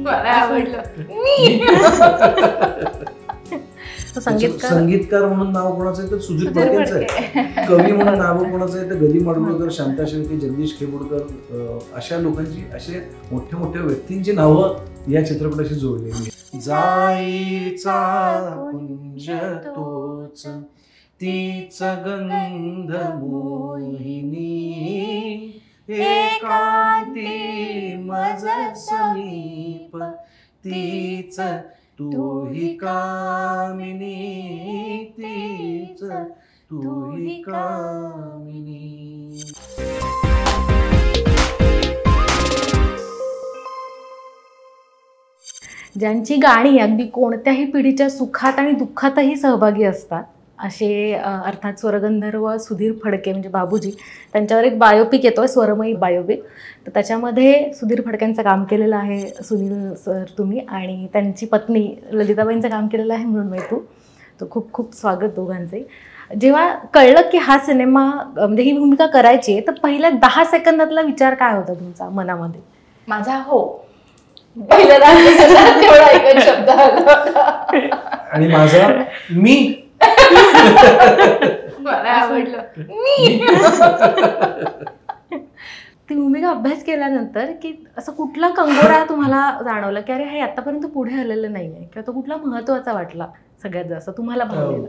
मला आवडलं. संगीतकार म्हणून नाव कोणाचं आहे तर सुधीर फडकेंचं आहे. कवी म्हणून नाव कोणाचं आहे तर गदी माडगुळकर, शांता शेळके, जगदीश खेबुडकर, अशा लोकांची, असे मोठ्या मोठ्या व्यक्तींची नावं या चित्रपटाशी जोडलेली. जाईचा कुंज तोच तीच गंध मोहिनी, एकांती मज समीप तीच तूही कामिनी, तीच तूही कामिनी. ज्यांची गाणी अगदी कोणत्याही पिढीच्या सुखात आणि दुःखातही सहभागी असतात असे अर्थात स्वरगंधर्व सुधीर फडके म्हणजे बाबूजी, त्यांच्यावर एक बायोपिक येतोय, स्वरमयी बायोपिक. तर त्याच्यामध्ये सुधीर फडक्यांचं काम केलेलं आहे सुनील सर तुम्ही, आणि त्यांची पत्नी ललिताबाईंचं काम केलेलं आहे म्हणून तू. तर खूप खूप स्वागत दोघांचे. जेव्हा कळलं की हा सिनेमा म्हणजे ही भूमिका करायची आहे, तर पहिल्या 10 सेकंदातला विचार काय होता तुमचा मनामध्ये? माझा हो, पहिला तेवढा एकच शब्द आला. आणि माझा मी. मला आवडलं. ती भूमिका अभ्यास केल्यानंतर की असं कुठला कंगोरा तुम्हाला जाणवला की अरे हे आतापर्यंत पुढे आलेलं नाहीये, किंवा तो कुठला महत्वाचा वाटला सगळ्यात जास्त तुम्हाला भावलेला?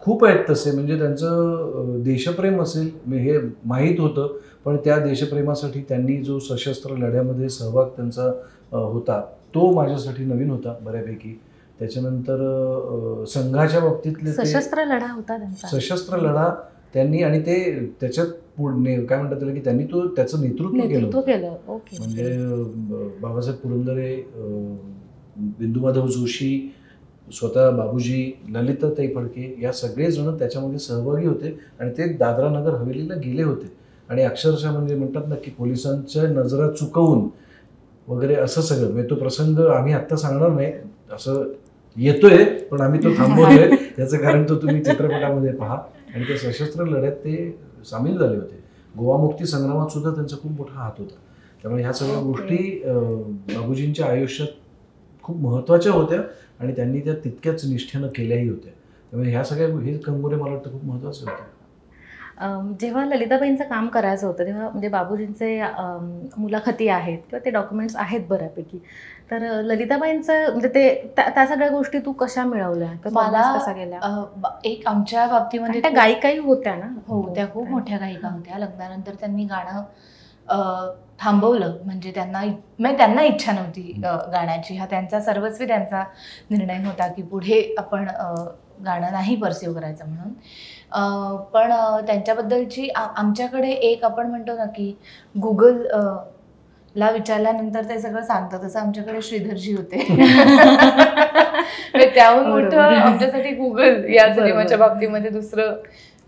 खूप आहेत तसे, म्हणजे त्यांचं देशप्रेम असेल हे माहीत होतं, पण त्या देशप्रेमासाठी त्यांनी जो सशस्त्र लढ्यामध्ये सहभाग त्यांचा होता तो माझ्यासाठी नवीन होता बऱ्यापैकी. त्याच्यानंतर संघाच्या बाबतीतले सशस्त्र लढा होता त्यांचा, सशस्त्र लढा त्यांनी, आणि ते त्याच्यात काय म्हणतात त्याला की त्यांनी तो त्याचं नेतृत्व केलं. म्हणजे बाबासाहेब पुरंदरे, बिंदुमाधव जोशी, स्वतः बाबूजी, ललिताताई फडके या सगळेजण त्याच्यामध्ये सहभागी होते आणि ते दादरा नगर हवेलीला गेले होते. आणि अक्षरशः म्हणजे म्हणतात ना की पोलिसांच्या नजरा चुकवून वगैरे असं सगळं, म्हणजे तो प्रसंग आम्ही आत्ता सांगणार नाही, असं येतोय पण आम्ही तो थांबवतोय. त्याचं कारण तो तुम्ही चित्रपटामध्ये पहा. आणि त्या सशस्त्र लढ्यात ते सामील झाले होते. गोवा मुक्ती संग्रामात सुद्धा त्यांचा खूप मोठा हात होता. त्यामुळे ह्या सगळ्या गोष्टी बाबूजींच्या आयुष्यात खूप महत्त्वाच्या होत्या आणि त्यांनी त्या तितक्याच निष्ठेनं केल्याही होत्या. त्यामुळे ह्या सगळ्या हे कंगोरे मला वाटतं खूप महत्त्वाचे होते. जेव्हा ललिताबाईंचं काम करायचं होतं तेव्हा म्हणजे बाबूजींचे मुलाखती आहेत किंवा ते डॉक्युमेंट्स आहेत बऱ्यापैकी, तर ललिताबाईंचं म्हणजे ते त्या सगळ्या गोष्टी तू कशा मिळवल्या, मला कसा गेल्या? एक आमच्या बाबतीमध्ये त्या गायिकाही होत्या ना. हो, त्या खूप मोठ्या गायिका होत्या. लग्नानंतर त्यांनी गाणं थांबवलं, म्हणजे त्यांना इच्छा नव्हती गाण्याची. हा त्यांचा सर्वस्वी त्यांचा निर्णय होता की पुढे आपण गाणं नाही परस्यू करायचं म्हणून. पण त्यांच्याबद्दलची आमच्याकडे एक आपण म्हणतो ना की गुगल ला विचारल्यानंतर ते सगळं सांगतात, तसं आमच्याकडे श्रीधरजी होते. त्याहून मोठं आमच्यासाठी गुगल या सिनेमाच्या बाबतीमध्ये दुसरं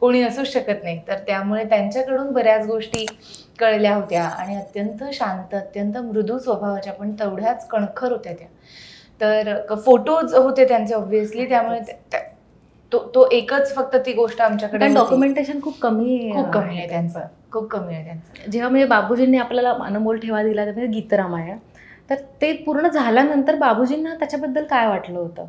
कोणी असू शकत नाही. तर त्यामुळे त्यांच्याकडून बऱ्याच गोष्टी कळल्या होत्या आणि अत्यंत शांत, अत्यंत मृदू स्वभावाच्या, पण तेवढ्याच कणखर होत्या त्या. तर फोटोज होते त्यांचे ऑब्व्हियसली, त्यामुळे तो एकच फक्त ती गोष्ट आमच्याकडे. डॉक्युमेंटेशन खूप कमी आहे त्यांचं, खूप कमी आहे त्यांचं. जेव्हा म्हणजे बाबूजींनी आपल्याला अनमोल ठेवा दिला म्हणजे गीतरामायण, तर ते पूर्ण झाल्यानंतर बाबूजींना त्याच्याबद्दल काय वाटलं होतं?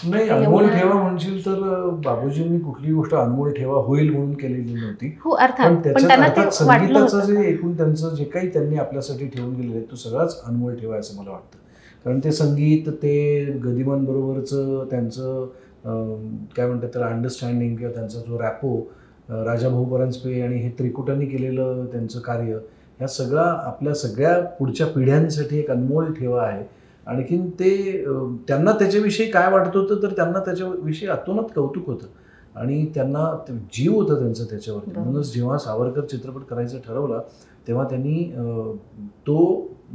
नाही, अनमोल ठेवा म्हणशील तर बाबूजींनी कुठली गोष्ट अनमोल ठेवा होईल म्हणून केलेली नव्हती. हो अर्थात, पण त्यांना संगीताचं जे एकूण त्यांचं जे काही त्यांनी आपल्यासाठी ठेवून गेलेलं आहे तो सगळाच अनमोल ठेवा असं मला वाटतं. कारण ते संगीत, ते गदिमांबरोबरचं त्यांचं काय म्हणतात त्याला अंडरस्टँडिंग, किंवा त्यांचा जो रॅपो, राजाभाऊ परांजपे आणि हे त्रिकुटांनी केलेलं त्यांचं कार्य, ह्या सगळा आपल्या सगळ्या पुढच्या पिढ्यांसाठी एक अनमोल ठेवा आहे. आणखीन ते त्यांना त्याच्याविषयी काय वाटत होतं तर त्यांना त्याच्याविषयी अतोनात कौतुक होतं आणि त्यांना जीव होता त्यांचा त्याच्यावरती. म्हणूनच जेव्हा सावरकर चित्रपट करायचं ठरवला तेव्हा त्यांनी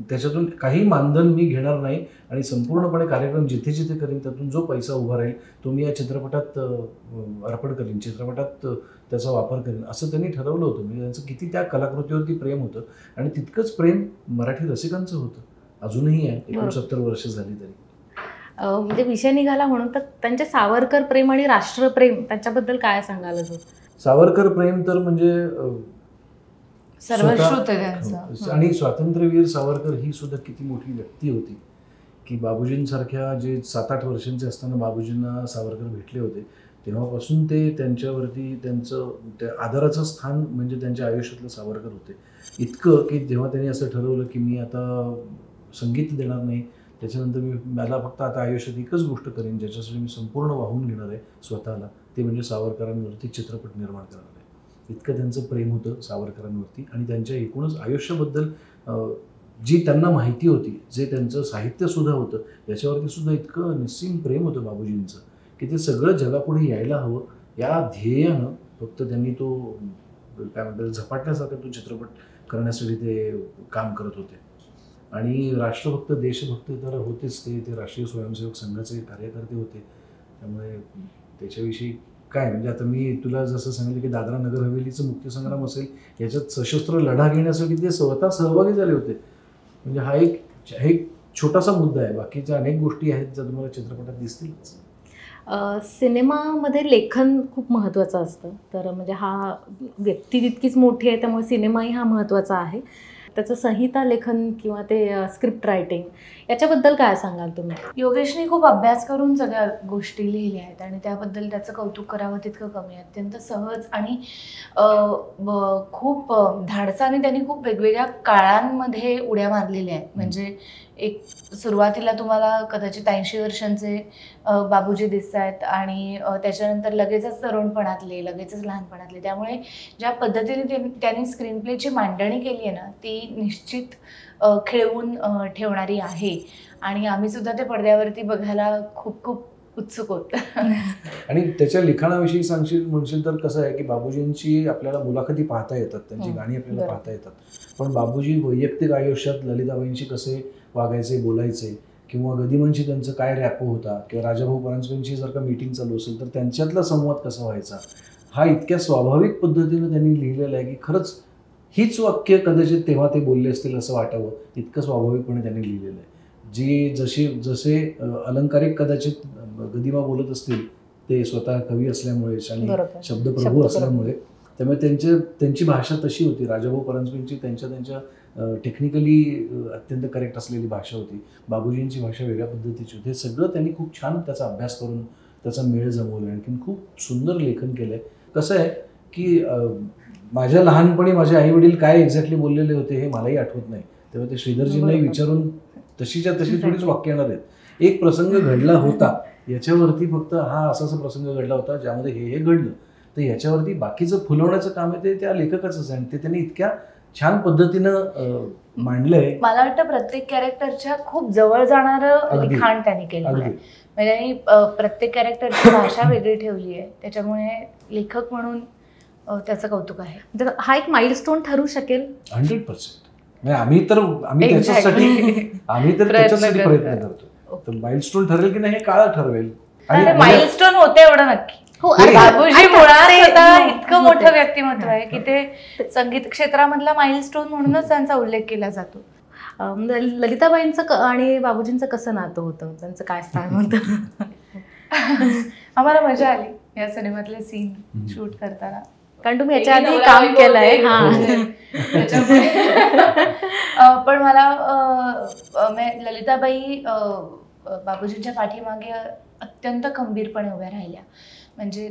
त्याच्यातून काही मानधन मी घेणार नाही आणि संपूर्णपणे कार्यक्रम जिथे जिथे करेन त्यातून जो पैसा उभा राहील तो मी या चित्रपटात अर्पण करीन, चित्रपटात त्याचा वापर करेन, असं त्यांनी ठरवलं होतं. म्हणजे त्यांचं किती त्या कलाकृतीवरती प्रेम होतं आणि तितकंच प्रेम मराठी रसिकांचं होतं, अजूनही आहे 69 वर्ष झाली तरी. म्हणजे विषय निघाला म्हणून तर त्यांचे सावरकर प्रेम आणि राष्ट्रप्रेम त्याच्याबद्दल काय सांगाल? सावरकर प्रेम तर म्हणजे सर्वश्रुत आहे त्यांचं. आणि स्वातंत्र्यवीर सावरकर ही सुद्धा किती मोठी व्यक्ती होती की बाबूजींसारख्या जे 7-8 वर्षांचे असताना बाबूजींना सावरकर भेटले होते, तेव्हापासून ते त्यांच्यावरती त्यांचं त्या आदराचं स्थान म्हणजे त्यांच्या आयुष्यातलं सावरकर होते. इतकं की जेव्हा त्यांनी असं ठरवलं की मी आता संगीत देणार नाही, त्याच्यानंतर मला फक्त आता आयुष्यात एकच गोष्ट करेन ज्याच्यासाठी मी संपूर्ण वाहून घेणार आहे स्वतःला, ते म्हणजे सावरकरांवरती चित्रपट निर्माण करणार आहे. इतकं त्यांचं प्रेम होतं सावरकरांवरती आणि त्यांच्या एकूणच आयुष्याबद्दल जी त्यांना माहिती होती, जे त्यांचं साहित्यसुद्धा होतं, याच्यावरती सुद्धा इतकं निस्सीम प्रेम होतं बाबूजींचं की ते सगळं जगापुढे यायला हवं या ध्येयानं फक्त त्यांनी तो काय म्हणतात झपाटण्यासारखा तो चित्रपट करण्यासाठी ते काम करत होते. आणि राष्ट्रभक्त देशभक्त तर होतेच ते राष्ट्रीय स्वयंसेवक संघाचे कार्यकर्ते होते. त्यामुळे त्याच्याविषयी काय म्हणजे आता मी तुला जसं सांगितलं की दादरा नगर हवेलीचं मुक्तीसंग्राम असेल, याच्यात सशस्त्र लढा घेण्यासाठी ते स्वतः सहभागी झाले होते. म्हणजे हा एक छोटासा मुद्दा आहे. बाकीच्या अनेक गोष्टी आहेत ज्या तुम्हाला चित्रपटात दिसतीलच. सिनेमामध्ये लेखन खूप महत्त्वाचं असतं. तर म्हणजे हा व्यक्ती तितकीच मोठी आहे, त्यामुळे सिनेमाही हा महत्त्वाचा आहे. त्याचं संहिता लेखन किंवा ते स्क्रिप्ट रायटिंग याच्याबद्दल काय सांगाल तुम्ही? योगेशने खूप अभ्यास करून सगळ्या गोष्टी लिहिल्या आहेत आणि त्याबद्दल त्याचं कौतुक करावं तितकं कमी आहे. अत्यंत सहज आणि खूप धाडसाने त्यांनी खूप वेगवेगळ्या काळांमध्ये उड्या मारलेल्या आहेत. म्हणजे एक सुरुवातीला तुम्हाला कदाचित 80 वर्षांचे बाबूजी दिसत आहेत आणि त्याच्यानंतर लगेचच तरुणपणातले, लगेचच लहानपणातले. त्यामुळे ज्या पद्धतीने त्यांनी स्क्रीन प्लेची मांडणी केली आहे ना, ती निश्चित खेळवून ठेवणारी आहे आणि आम्ही सुद्धा ते पडद्यावरती बघायला खूप खूप उत्सुक होत. आणि त्याच्या लिखाणाविषयी म्हणशील तर कसं आहे की बाबूजींची आपल्याला मुलाखती पाहता येतात, त्यांची गाणी आपल्याला पाहता येतात, पण बाबूजी वैयक्तिक आयुष्यात ललिताबाईंशी कसे वागायचे, बोलायचे, किंवा गदिमांशी त्यांचं काय रॅपो होता, किंवा राजाभाऊ परांजपेंशी जर का मीटिंग चालू असेल तर त्यांच्यातला संवाद कसा व्हायचा, हा इतक्या स्वाभाविक पद्धतीनं त्यांनी लिहिलेला आहे की खरंच हीच वाक्य कदाचित तेव्हा ते बोलले असतील असं वाटावं, इतकं स्वाभाविकपणे त्यांनी लिहिलेलं आहे. जसे अलंकारिक कदाचित गदिमा बोलत असतील, ते स्वतः कवी असल्यामुळे आणि शब्दप्रभू असल्यामुळे, त्यामुळे त्यांची भाषा तशी होती. राजाभाऊ परांजपेंची त्यांच्या टेक्निकली अत्यंत करेक्ट असलेली भाषा होती. बाबूजींची भाषा वेगळ्या पद्धतीची होती. हे सगळं त्यांनी खूप छान त्याचा अभ्यास करून त्याचा मेळ जमवला. आणखीन खूप सुंदर लेखन केलं आहे. कसं आहे की माझ्या लहानपणी माझे आई वडील काय एक्झॅक्टली बोललेले होते हे मलाही आठवत नाही, तेव्हा ते श्रीधरजींनाही विचारून तशीच्या तशी थोडीच वाक्य येणार आहेत. एक प्रसंग घडला होता याच्यावरती फक्त हा असा प्रसंग घडला होता ज्यामध्ये हे घडलं, तर याच्यावरती बाकीचं फुलवण्याचं काम आहे ते त्या लेखकाचंच आहे. आणि ते त्यांनी इतक्या छान पद्धतीनं मांडलंय. मला वाटतं प्रत्येक कॅरेक्टरच्या खूप जवळ जाणारं लिखाण त्यांनी केलं आहे. म्हणजे त्यांनी प्रत्येक कॅरेक्टरची भाषा वेगळी ठेवली आहे. त्याच्यामुळे लेखक म्हणून त्याचं कौतुक आहे. तर हा एक माइलस्टोन ठरू शकेल 100%. आम्ही तर त्याच्यासाठी प्रयत्न करतो. तर माइलस्टोन ठरेल की नाही हे काळ ठरवेल. आणि माइलस्टोन होते एवढं नक्की. बाबूजी मुळात इतकं मोठं व्यक्तिमत्व आहे की ते संगीत क्षेत्रामधला माइलस्टोन म्हणूनच त्यांचा उल्लेख केला जातो. ललिताबाईंचं आणि बाबूजींचं कसं नातं होतं, त्यांचं काय स्थान होतं? आम्हाला मजा आली या सिनेमातले सीन शूट करताना, कारण तुम्ही याच्या आधी काम केलंय. पण मला ललिताबाई बाबूजींच्या पाठीमागे अत्यंत खंबीरपणे उभ्या राहिल्या. म्हणजे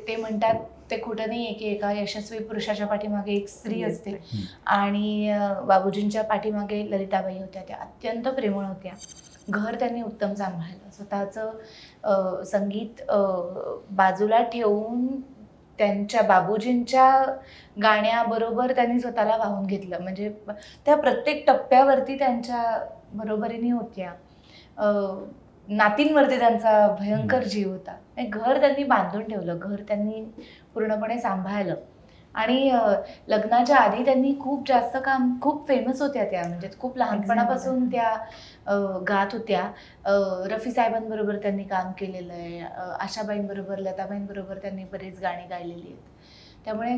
ते म्हणतात ते खोटं नाही आहे की एका यशस्वी पुरुषाच्या पाठीमागे एक स्त्री असते, आणि बाबूजींच्या पाठीमागे ललिताबाई होत्या. त्या अत्यंत प्रेमळ होत्या. घर त्यांनी उत्तम सांभाळलं. स्वतःचं संगीत बाजूला ठेवून त्यांच्या बाबूजींच्या गाण्याबरोबर त्यांनी स्वतःला वाहून घेतलं. म्हणजे त्या प्रत्येक टप्प्यावरती त्यांच्या बरोबरीने होत्या. नातींवरती त्यांचा भयंकर जीव होता. घर त्यांनी बांधून ठेवलं, घर त्यांनी पूर्णपणे सांभाळलं. आणि लग्नाच्या आधी त्यांनी खूप जास्त काम, खूप फेमस होत्या त्या, म्हणजे खूप लहानपणापासून त्या गात होत्या. रफी साहेबांबरोबर त्यांनी काम केलेलं आहे. आशाबाईंबरोबर, लताबाईंबरोबर त्यांनी बरीच गाणी गायलेली आहेत. त्यामुळे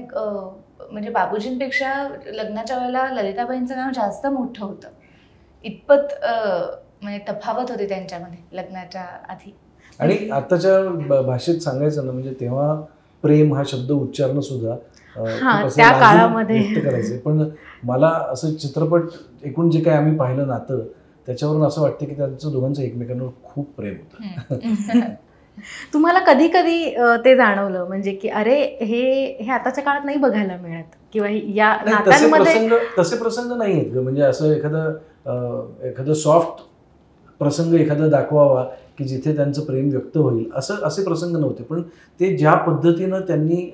म्हणजे बाबूजींपेक्षा लग्नाच्या वेळेला ललिताबाईंचं नाव जास्त मोठं होतं. इतपत म्हणजे तफावत होती त्यांच्यामध्ये लग्नाच्या आधी. आणि आताच्या भाषेत सांगायचं ना, म्हणजे तेव्हा प्रेम हा शब्द उच्चारणं सुद्धा त्या काळामध्ये व्यक्त करायचे. पण मला असं चित्रपट एकूण जे काही आम्ही पाहिलं नातं, त्याच्यावरून असं वाटतं की त्यांचं दोघांचं एकमेकांवर खूप प्रेम होतं. तुम्हाला कधी कधी ते जाणवलं म्हणजे की अरे हे आताच्या काळात नाही बघायला मिळत किंवा या नात्यांमध्ये तसे प्रसंग नाही आहेत. म्हणजे असं एखादं सॉफ्ट प्रसंग एखादा दाखवावा की जिथे त्यांचं प्रेम व्यक्त होईल असे प्रसंग नव्हते. पण ते ज्या पद्धतीनं त्यांनी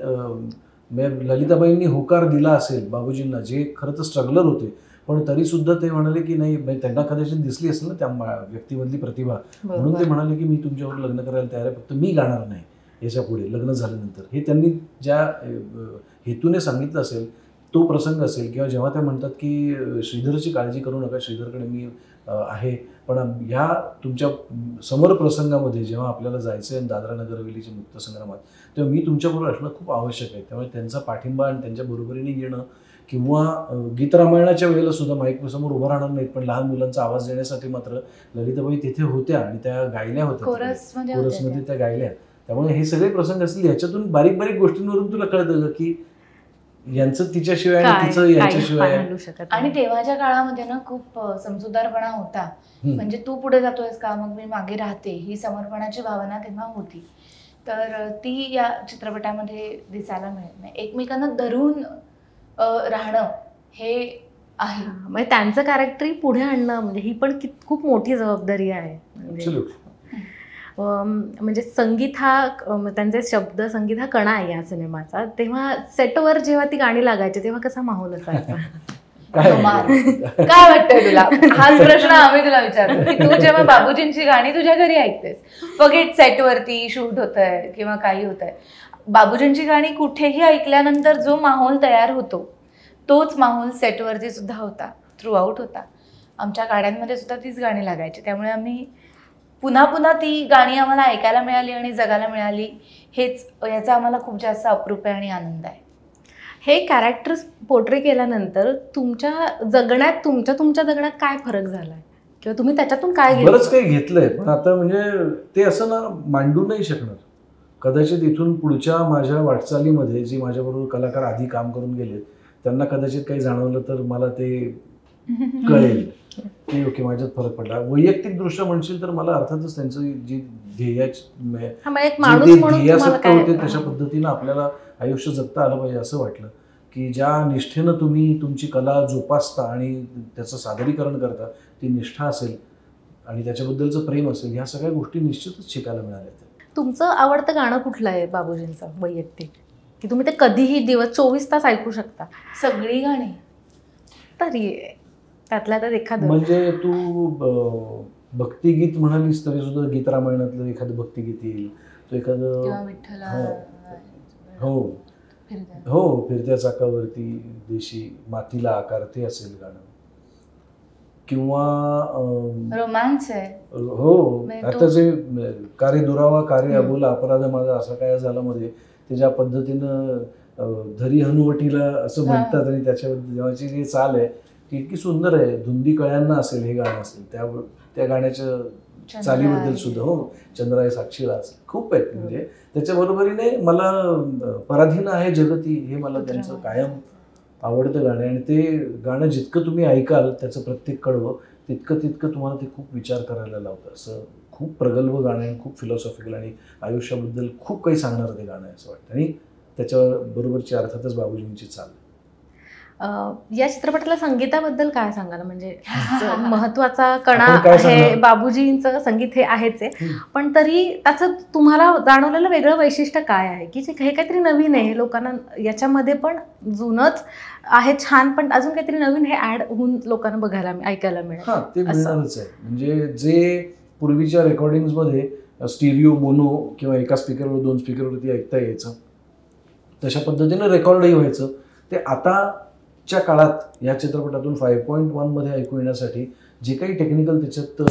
ललिताबाईंनी होकार दिला असेल बाबूजींना, जे खरं तर स्ट्रगलर होते, पण तरी सुद्धा ते म्हणाले की नाही, त्यांना कदाचित दिसली असेल ना त्या व्यक्तीमधली प्रतिभा, म्हणून ते म्हणाले की मी तुमच्यावर लग्न करायला तयार आहे, फक्त मी गाणार नाही याच्या पुढे लग्न झाल्यानंतर. हे त्यांनी ज्या हेतूने सांगितलं असेल तो प्रसंग असेल, किंवा जेव्हा ते म्हणतात की श्रीधरची काळजी करू नका, श्रीधरकडे मी आहे, पण ह्या तुमच्या समर प्रसंगामध्ये जेव्हा आपल्याला जायचं आहे दादरा नगर हवेलीच्या मुक्त संग्रामात, तेव्हा मी तुमच्याबरोबर असणं खूप आवश्यक आहे. त्यामुळे त्यांचा पाठिंबा आणि त्यांच्या बरोबरीने येणं, किंवा गीत रामायणाच्या वेळेला सुद्धा माईक समोर उभं राहणार नाहीत, पण लहान मुलांचा आवाज देण्यासाठी मात्र ललिताबाई तिथे होत्या आणि त्या गायल्या होत्या, कोरसमध्ये त्या गायल्या. त्यामुळे हे सगळे प्रसंग असतील, ह्याच्यातून बारीक बारीक गोष्टींवरून तुला कळतं की यांचं तिच्याशिवाय आणि तिचं यांच्याशिवाय. आणि तेव्हाच्या काळामध्ये ना खूप समजूतदारपणा होता. म्हणजे तू पुढे जातोयस का, मग मी मागे राहते, ही समर्पणाची भावना तेव्हा होती. तर ती या चित्रपटामध्ये दिसायला मिळत नाही. एकमेकांना धरून राहणं हे आहे. म्हणजे त्यांचं कॅरेक्टर पुढे आणणं म्हणजे ही पण खूप मोठी जबाबदारी आहे. म्हणजे संगीत हा, त्यांचे शब्द, संगीत हा कणा आहे या सिनेमाचा. तेव्हा सेटवर जेव्हा ती गाणी लागायची तेव्हा कसा माहोल असायचा? काय वाटतंय तुला? हाच प्रश्न आम्ही तुला विचारतो की तू जेव्हा बाबूजींची गाणी तुझ्या घरी ऐकतेस, फगेट सेटवरती शूट होतंय किंवा काही होतंय, बाबूजींची गाणी कुठेही ऐकल्यानंतर जो माहोल तयार होतो तोच माहोल सेटवरती सुद्धा होता, थ्रू आउट होता. आमच्या गाड्यांमध्ये सुद्धा तीच गाणी लागायची. त्यामुळे आम्ही पुन्हा पुन्हा ती गाणी आम्हाला ऐकायला मिळाली आणि जगायला मिळाली, याचा आम्हाला खूप जास्त अप्रूप आहे आणि आनंद आहे. हे कॅरेक्टर्स पोर्ट्रे केल्यानंतर तुमच्या जगण्यात तुमच्या जगण्यात काय फरक झालाय किंवा तुम्ही त्याच्यातून काय घेतलं? बरंच काही घेतलंय, पण आता म्हणजे ते असं ना मांडू नाही शकणार. कदाचित इथून पुढच्या माझ्या वाटचालीमध्ये जे माझ्याबरोबर कलाकार आधी काम करून गेले त्यांना कदाचित काही जाणवलं तर मला ते कळेल की ओके माझ्यात फरक पडला. वैयक्तिक दृष्ट्या म्हणशील तर मला अर्थातच त्यांचं जी ध्येयासक्त होते तशा पद्धतीनं आपल्याला आयुष्य जगता आलं पाहिजे असं वाटलं, की ज्या निष्ठेनं तुम्ही तुमची कला जोपासता आणि त्याचं सादरीकरण करता, ती निष्ठा असेल आणि त्याच्याबद्दलचं प्रेम असेल, ह्या सगळ्या गोष्टी निश्चितच शिकायला मिळाल्या. तुमचं आवडतं गाणं कुठलं आहे बाबूजींचं वैयक्तिक, की तुम्ही ते कधीही 24 तास ऐकू शकता? सगळी गाणी. तरी त्यातल्या तर एखादं म्हणजे तू भक्तिगीत म्हणालीस तरी सुद्धा गीत रामायणातलं एखादं भक्तिगीत येईल, तो एखादं हो फिरत्या चाकावरती देशी मातीला आकार, ते असेल गाणं. किंवा रोमांस आहे. हो, आता जे कार्य दुरावा कार्य अबोला अपराध माझा असा काय झाला मध्ये, ते ज्या पद्धतीनं धरी हनुवटीला असं म्हणतात आणि त्याच्याबद्दल जेव्हाची जी चाल आहे ती इतकी सुंदर आहे. धुंदी कळ्यांना असेल हे गाणं असेल, त्या गाण्याच्या चालीबद्दल सुद्धा हो चंद्राय साक्षीला असेल, खूप आहेत. म्हणजे त्याच्या बरोबरीने मला पराधीन आहे जगती हे मला त्यांचं कायम आवडतं गाणं. आणि ते गाणं जितकं तुम्ही ऐकाल त्याचं प्रत्येक कडवं तितकं तुम्हाला ते खूप विचार करायला लावतं. असं खूप प्रगल्भ गाणं आहे, खूप फिलॉसॉफिकल आणि आयुष्याबद्दल खूप काही सांगणारं ते गाणं आहे असं वाटतं. आणि त्याच्याबरोबरची अर्थातच बाबूजींची चाल. या चित्रपटाला संगीताबद्दल काय सांगाल? म्हणजे महत्वाचा कणा आहे बाबूजींचं संगीत, हे आहेच आहे, पण तरी त्याचं तुम्हाला जाणवलेलं वेगळं वैशिष्ट्य काय आहे की जे हे काहीतरी नवीन आहे? लोकांना याच्यामध्ये पण जुनंच आहे छान, पण अजून काहीतरी नवीन हे ऍड होऊन लोकांना बघायला ऐकायला मिळेल. हा, ते मिळणारच आहे. म्हणजे जे पूर्वीच्या रेकॉर्डिंग्समध्ये स्टिरिओ मोनो किंवा एका स्पीकरवर 2 स्पीकरवरती ऐकता यायचं, तशा पद्धतीनं रेकॉर्डही व्हायचं, ते आताच्या काळात या चित्रपटातून 5.1 मध्ये ऐकू येण्यासाठी जे काही टेक्निकल त्याच्यात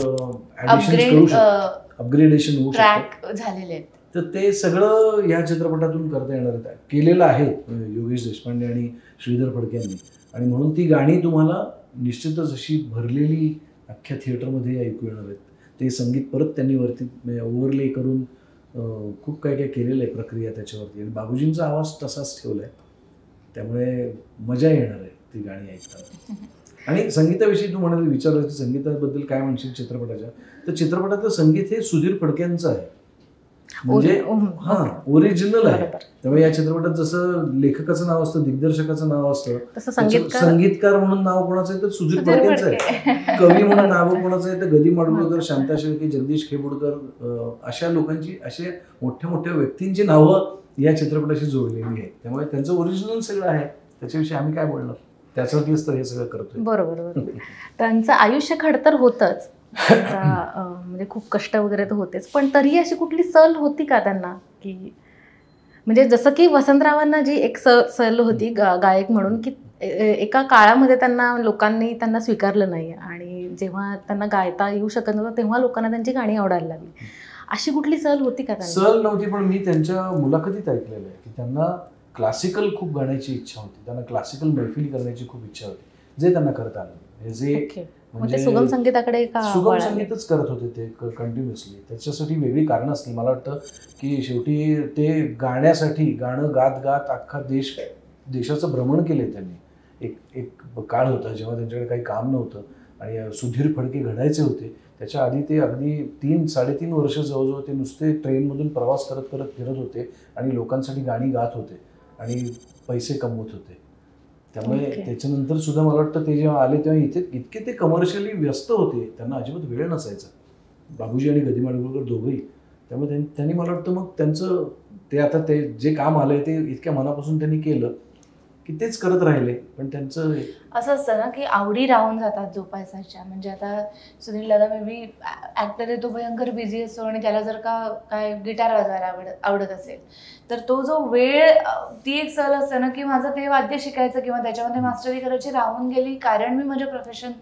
अपग्रेडेशन होऊ शकतं झालेले आहेत, तर ते सगळं या चित्रपटातून करता येणार आहे. केलेलं आहे योगेश देशपांडे आणि श्रीधर फडके यांनी. आणि म्हणून ती गाणी तुम्हाला निश्चितच अशी भरलेली अख्ख्या थिएटरमध्ये ऐकू येणार आहेत. ते संगीत परत त्यांनी वरती ओव्हरले करून खूप काय काय केलेलं आहे प्रक्रिया त्याच्यावरती. आणि बाबूजींचा आवाज तसाच ठेवला आहे, त्यामुळे मजा येणार आहे ती गाणी ऐकताना. आणि संगीताविषयी तू म्हणाल विचारलं की संगीताबद्दल काय म्हणशील चित्रपटाच्या, तर चित्रपटातलं संगीत हे सुधीर फडकेंचं आहे, म्हणजे हा ओरिजिनल आहे. त्यामुळे या चित्रपटात जसं लेखकाचं नाव असतं, दिग्दर्शकाचं नाव असतं, संगीतकार म्हणून नाव कोणाचं आहे तर सुधीर फडकेंचं आहे, कवी म्हणून नाव कोणाचं आहे तर गदी माडगुळकर, शांता शेळके, जगदीश खेबुडकर, अशा लोकांची, अशा मोठ्या मोठ्या व्यक्तींची नावं या चित्रपटाशी जोडलेली आहे. त्यामुळे त्यांचं ओरिजिनल सगळं आहे, त्याच्याविषयी आम्ही काय बोलणार, त्यासाठीच तर हे सगळं करतोय. बरोबर. त्यांचं आयुष्य खडतर होतच, म्हणजे खूप कष्ट वगैरे तर होतेच, पण तरी अशी कुठली सल होती का त्यांना, की म्हणजे जसं की वसंतरावांना जी एक सल होती गायक म्हणून, की एका काळामध्ये त्यांना लोकांनी त्यांना स्वीकारलं नाही आणि जेव्हा त्यांना गायता येऊ शकत नव्हतं तेव्हा लोकांना त्यांची गाणी आवडायला लागली, अशी कुठली सल होती का त्यांना? सल नव्हती, पण मी त्यांच्या मुलाखतीत ऐकलेलं आहे की त्यांना क्लासिकल खूप गाण्याची इच्छा होती, त्यांना क्लासिकल मैफिली करण्याची खूप इच्छा होती, जे त्यांना करता आलं. जे म्हणजे सुगम संगीताकडे सुगम संगीतच करत होते ते कंटिन्युअसली. त्याच्यासाठी वेगळी कारणं असतील. मला वाटतं की शेवटी ते गाण्यासाठी गाणं गात गात अख्खा देशाचं भ्रमण केलंय त्यांनी. एक काळ होता जेव्हा त्यांच्याकडे काही काम नव्हतं आणि सुधीर फडके घडायचे होते. त्याच्या आधी ते अगदी 3-3.5 वर्ष जवळजवळ ते नुसते ट्रेनमधून प्रवास करत करत फिरत होते आणि लोकांसाठी गाणी गात होते आणि पैसे कमवत होते. त्यामुळे त्याच्यानंतर सुद्धा मला वाटतं ते जेव्हा आले तेव्हा इतके ते कमर्शियली व्यस्त होते, त्यांना अजिबात वेळ नसायचा, बाबूजी आणि गदी माडगुळकर दोघंही. त्यामुळे त्यांनी मला वाटतं मग त्यांचं ते आता ते जे काम आलंय ते इतक्या मनापासून त्यांनी केलं की तेच करत राहिले. पण त्यांचं असं असतं ना की आवडी राहून जातात जोपासायच्या. म्हणजे आता सुनील दादा मे बी ऍक्टर आहे, तो भयंकर बिझी असतो आणि त्याला जर का काय गिटार वाजवायला आवडत असेल तर तो जो वेळ, ती एक सल असते ना की माझं ते वाद्य शिकायचं किंवा त्याच्यामध्ये मास्टरी करायची राहून गेली कारण मी माझ्या प्रोफेशन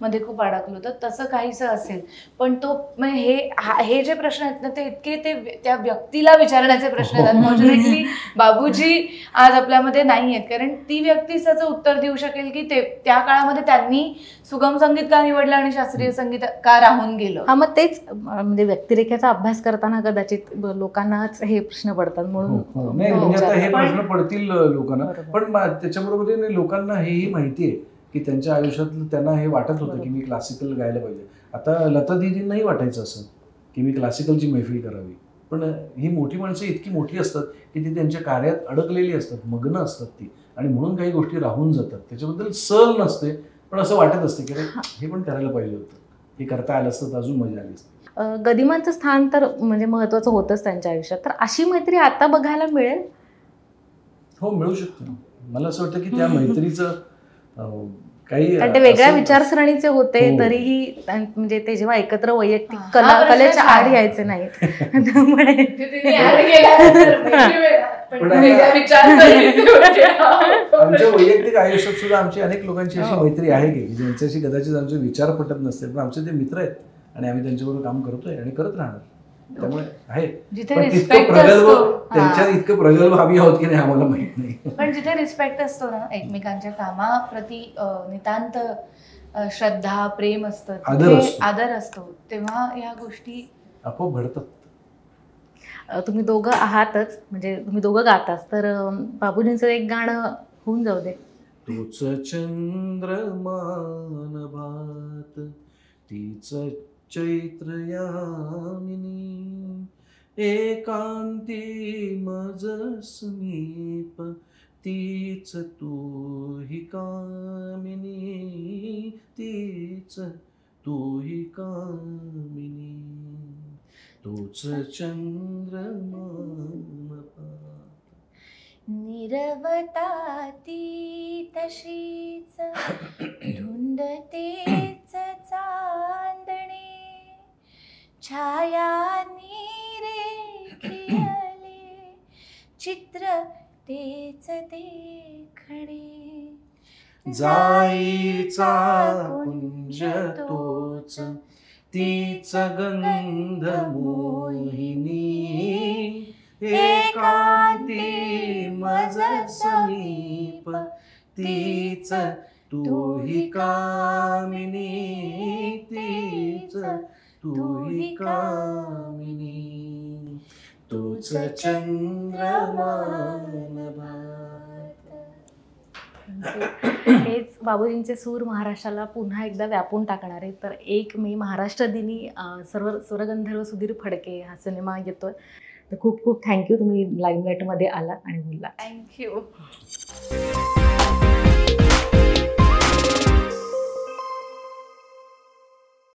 मध्ये खूप अडकलो, तर तसं काहीसं असेल. पण तो हे जे प्रश्न आहेत ना ते इतके ते त्या व्यक्तीला विचारण्याचे प्रश्न आहेत. अनफॉर्च्युनेटली बाबूजी आज आपल्यामध्ये नाही आहेत, कारण ती व्यक्तीच त्याचं उत्तर देऊ शकेल की त्या काळामध्ये त्यांनी सुगम संगीत का निवडलं आणि शास्त्रीय संगीत का राहून गेलं. हा, मग तेच म्हणजे व्यक्तिरेखेचा अभ्यास करताना कदाचित लोकांनाच हे प्रश्न पडतात म्हणून. नाही म्हणजे आता हे प्रश्न पडतील लोकांना, पण त्याच्याबरोबर लोकांना हेही माहिती आहे की त्यांच्या आयुष्यातलं त्यांना हे वाटत होतं की मी क्लासिकल गायला पाहिजे. आता लता दीदींनाही वाटायचं असं की मी क्लासिकलची मैफिल करावी, पण ही मोठी माणसं इतकी मोठी असतात की ती त्यांच्या कार्यात अडकलेली असतात, मग्न असतात ती, आणि म्हणून काही गोष्टी राहून जातात. त्याच्याबद्दल सल नसते, पण असं वाटत असते की हे पण करायला पाहिजे होतं, हे करता आलं असतं तर अजून मजा आली असते. गदिमांचं स्थान तर म्हणजे महत्वाचं होतंच त्यांच्या आयुष्यात, तर अशी मैत्री आता बघायला मिळेल? हो, मिळू शकते. मला असं वाटतं की त्या मैत्रीचं काही ते वेगळ्या विचारसरणीचे होते तरीही म्हणजे ते जेव्हा एकत्र वैयक्तिक कलेच्या आड यायचे नाहीत त्यामुळे आमच्या वैयक्तिक आयुष्यात सुद्धा आमची अनेक लोकांची अशी मैत्री आहे की ज्यांच्याशी कदाचित आमचे विचार पटत नसतील, पण आमचे ते मित्र आहेत आणि आम्ही त्यांच्याबरोबर काम करतोय आणि करत राहणार. त्यामुळे आहे, पण तितकं प्रगल्भ त्यांच्या इतकं प्रगल्भ आम्ही आहोत की नाही आम्हाला माहित नाही. पण जिथे रिस्पेक्ट असतो ना एकमेकांच्या कामाप्रती, नितांत श्रद्धा, प्रेम असतं, आदर असतो, तेव्हा या गोष्टी आपोआप घडतात. तुम्ही दोघं आहातच, म्हणजे तुम्ही दोघं गाताच, तर बाबूजींचं एक गाणं होऊन जाऊ दे. तोच चंद्रमान भात तीच चैत्र यामिनी, एकांती मज समीप तीच तू ही कामिनी, तीच तू ही कामिनी, तोच चंद्रमान निरवता ती तशीच धुंद तेच चांदणे, छाया निरेखिले चित्र तेच देखणे, जाईचा कुंज तोच तीच गंध मोहिनी, एकांती मज समीप तीच तू ही कामिनी, तीच तू ही कामिनी, तोच चंद्रमान भात. थँक्यू. हेच बाबूजींचे सूर महाराष्ट्राला पुन्हा एकदा व्यापून टाकणारे. तर 1 मे महाराष्ट्र दिनी सर्व स्वरगंधर्व सुधीर फडके हा सिनेमा येतोय. तर खूप खूप थँक्यू, तुम्ही लाईमलाईटमध्ये आलात आणि बोललात. थँक्यू.